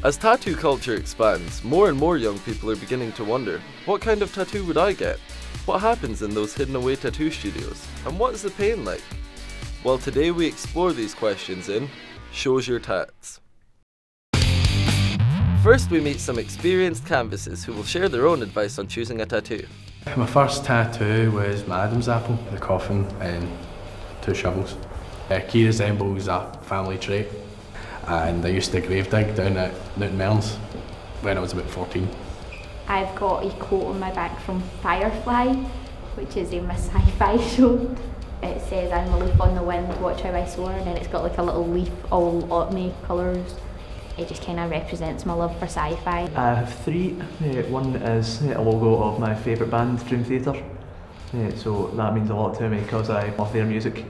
As tattoo culture expands, more and more young people are beginning to wonder, what kind of tattoo would I get? What happens in those hidden away tattoo studios? And what is the pain like? Well, today we explore these questions in Yer Tats. First we meet some experienced canvases who will share their own advice on choosing a tattoo. My first tattoo was my Adam's apple, the coffin and 2 shovels. Key resembles a family trait, and I used to grave dig down at Newton Mearns when I was about 14. I've got a quote on my back from Firefly, which is a sci-fi show. It says, "I'm a leaf on the wind, watch how I soar," and then it's got like a little leaf all autumny colours. It just kind of represents my love for sci-fi. I have 3. One is a logo of my favourite band, Dream Theater. So that means a lot to me because I love their music.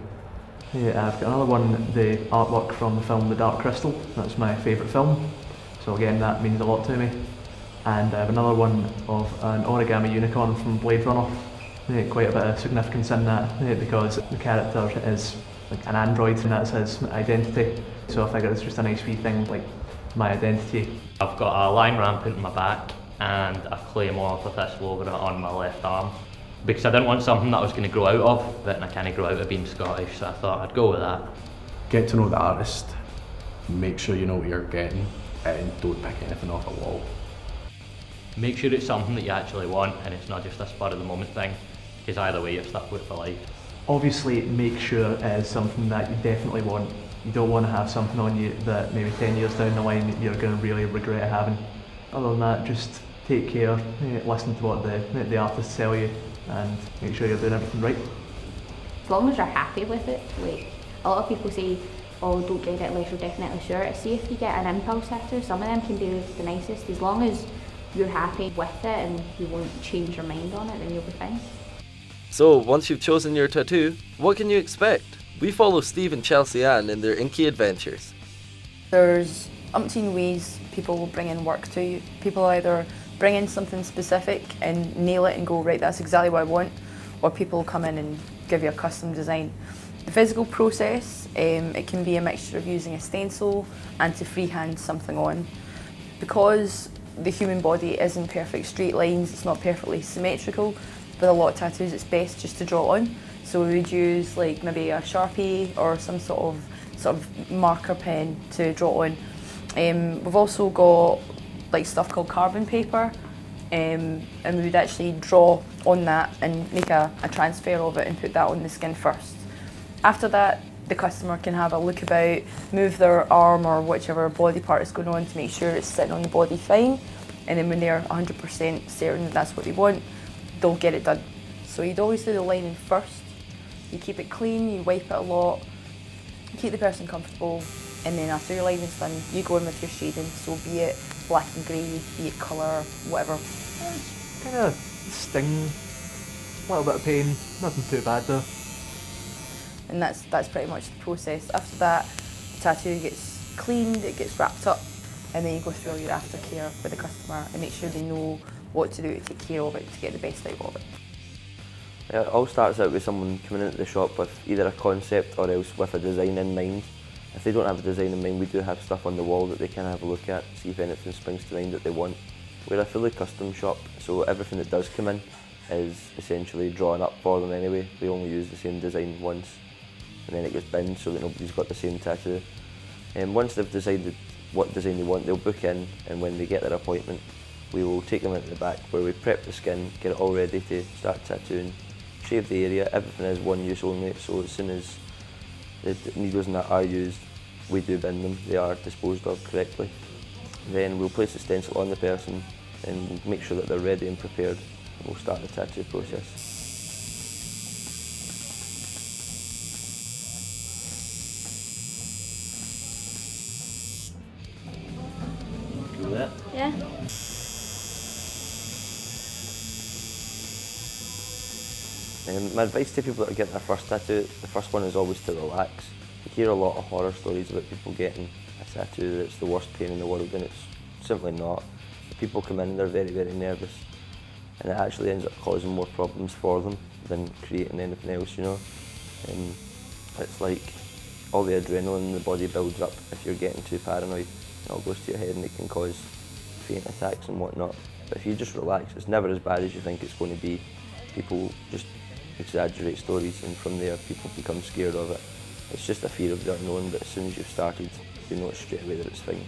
I've got another one, the artwork from the film The Dark Crystal. That's my favourite film. So again, that means a lot to me. And I have another one of an origami unicorn from Blade Runner. Quite a bit of significance in that because the character is like an android and that's his identity. So I figure it's just a nice wee thing, like my identity. I've got a line rampant in my back and a claymore with this logo on my left arm. Because I didn't want something that I was going to grow out of, but I can't grow out of being Scottish, so I thought I'd go with that. Get to know the artist, make sure you know what you're getting, and don't pick anything off a wall. Make sure it's something that you actually want and it's not just a spur of the moment thing, because either way you're stuck with it for life. Obviously make sure it is something that you definitely want. You don't want to have something on you that maybe 10 years down the line you're going to really regret having. Other than that, just take care, listen to what the artists tell you and make sure you're doing everything right. As long as you're happy with it, like a lot of people say, oh, don't get it unless you're definitely sure. See if you get an impulse tattoo, some of them can be the nicest. As long as you're happy with it and you won't change your mind on it, then you'll be fine. So, once you've chosen your tattoo, what can you expect? We follow Steve and Chelsea Ann in their inky adventures. There's umpteen ways people will bring in work to you. People either bring in something specific and nail it and go, right, that's exactly what I want, or people come in and give you a custom design. The physical process, it can be a mixture of using a stencil and to freehand something on. Because the human body isn't perfect straight lines, it's not perfectly symmetrical, with a lot of tattoos it's best just to draw on. So we would use like maybe a Sharpie or some sort of marker pen to draw on. We've also got like stuff called carbon paper, and we would actually draw on that and make a transfer of it and put that on the skin first. After that, the customer can have a look about, move their arm or whichever body part is going on to make sure it's sitting on the body fine, and then when they're 100% certain that that's what they want, they'll get it done. So you'd always do the lining first, you keep it clean, you wipe it a lot, you keep the person comfortable, and then after your lining's done, you go in with your shading, so be it black and grey, be it colour, whatever. Kind of sting, a little bit of pain, nothing too bad though. And that's pretty much the process. After that, the tattoo gets cleaned, it gets wrapped up, and then you go through all your aftercare with the customer and make sure they know what to do to take care of it to get the best out of it. It all starts out with someone coming into the shop with either a concept or else with a design in mind. If they don't have a design in mind, we do have stuff on the wall that they can have a look at, see if anything springs to mind that they want. We're a fully custom shop, so everything that does come in is essentially drawn up for them anyway. We only use the same design once, and then it gets binned so that nobody's got the same tattoo. And once they've decided what design they want, they'll book in, and when they get their appointment, we will take them into the back where we prep the skin, get it all ready to start tattooing, shave the area. Everything is one use only, so as soon as the needles and that are used, we do bin them, they are disposed of correctly. Then we'll place the stencil on the person and make sure that they're ready and prepared, and we'll start the tattoo process. Do that? Yeah. My advice to people that are getting their first tattoo, the first one is always to relax. You hear a lot of horror stories about people getting a tattoo that it's the worst pain in the world, and it's simply not. People come in and they're very, very nervous, and it actually ends up causing more problems for them than creating anything else, you know. And it's like all the adrenaline in the body builds up if you're getting too paranoid. it all goes to your head and it can cause faint attacks and whatnot. But if you just relax, it's never as bad as you think it's going to be. People just exaggerate stories and from there people become scared of it. It's just a fear of the unknown, but as soon as you've started, you know straight away that it's fine.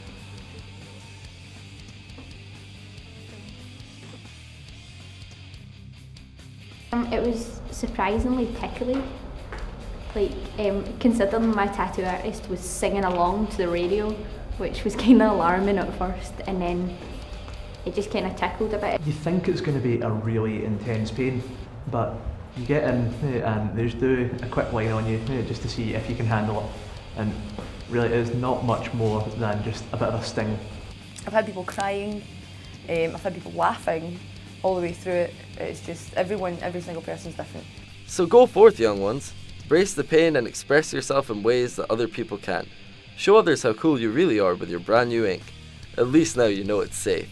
It was surprisingly tickly. Like, considering my tattoo artist was singing along to the radio, which was kind of alarming at first, and then it just kind of tickled a bit. You think it's going to be a really intense pain, but you get in and they just do a quick line on you just to see if you can handle it. And really it is not much more than just a bit of a sting. I've had people crying, I've had people laughing all the way through it. It's just every single person's different. So go forth, young ones. Brace the pain and express yourself in ways that other people can't. Show others how cool you really are with your brand new ink. At least now you know it's safe.